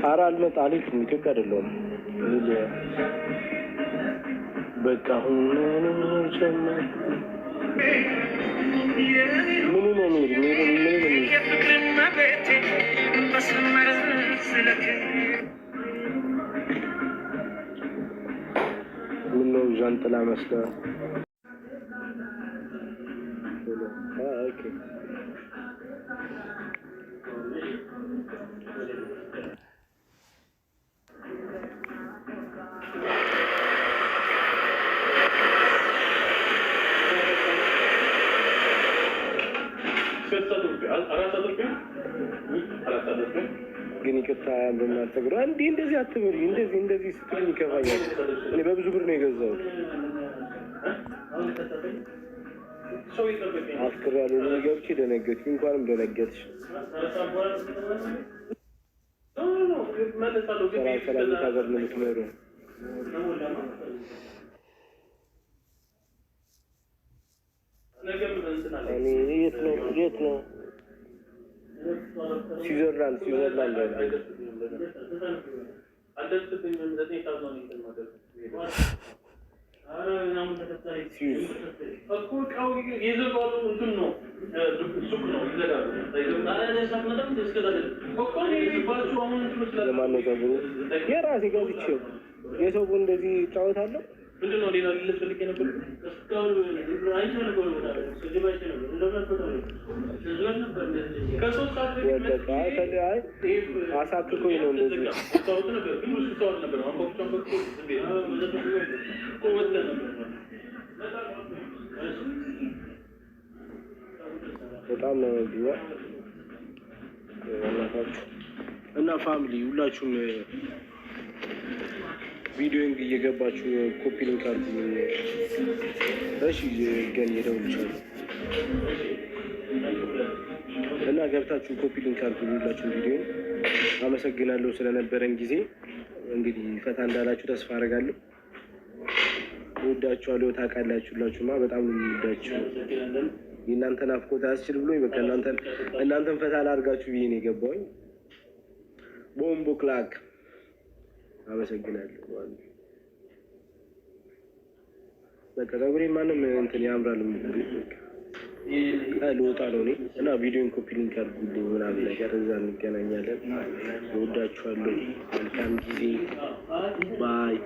ኧረ አልመጣልኝም። ኢትዮጵያ አይደለሁም። በቃ አሁን ምኑ ነው ምነው ዣንጥላ መስለህ ኦኬ ግን ይቅርታ በማልተግራ እንደዚህ አትበል እንደዚህ ስትል ይከፋኛል። እኔ በብዙ ብር ነው የገዛሁት። አፍቅር ያለው ገብቼ ደነገጥኩ። እንኳንም ደነገጥሽ። ሰላም ታገር ነው የምትኖረው። እኔ የት ነው ስዊዘርላንድ ለማነው ተብሎ የራሴ ገዝቼው የሰው እንደዚህ ጫወታለሁ። ምንድነው ሌላ ልፈልግ ነበር እስካሁን አይቶ ነበር አሳክኮኝ ነው እንደዚህ በጣም ነው እና ፋሚሊ ሁላችሁም ቪዲዮን እየገባችሁ ኮፒ ሊንክ አድርጉ። እሺ ገን ይደውልሻል እና ገብታችሁ ኮፒ ሊንክ አድርጉ ሁላችሁም ቪዲዮን። አመሰግናለሁ ስለነበረን ጊዜ። እንግዲህ ፈታ እንዳላችሁ ተስፋ አደርጋለሁ። ወዳችኋለሁ። ታውቃላችሁ ሁላችሁማ በጣም ነው የምወዳችሁ። የእናንተ ናፍቆት አያስችል ብሎኝ በቃ እናንተን ፈታ ላድርጋችሁ ብዬ ነው የገባሁኝ። ቦምቦ ክላክ አመሰግናለሁ። በቃ ፀጉሬ ማንም እንትን ያምራል ልወጣ ነው እኔ እና ቪዲዮን ኮፒ ሊንክ አድርጉልኝ ምናምን ነገር እዛ እንገናኛለን። እወዳችኋለሁ። መልካም ጊዜ ባይ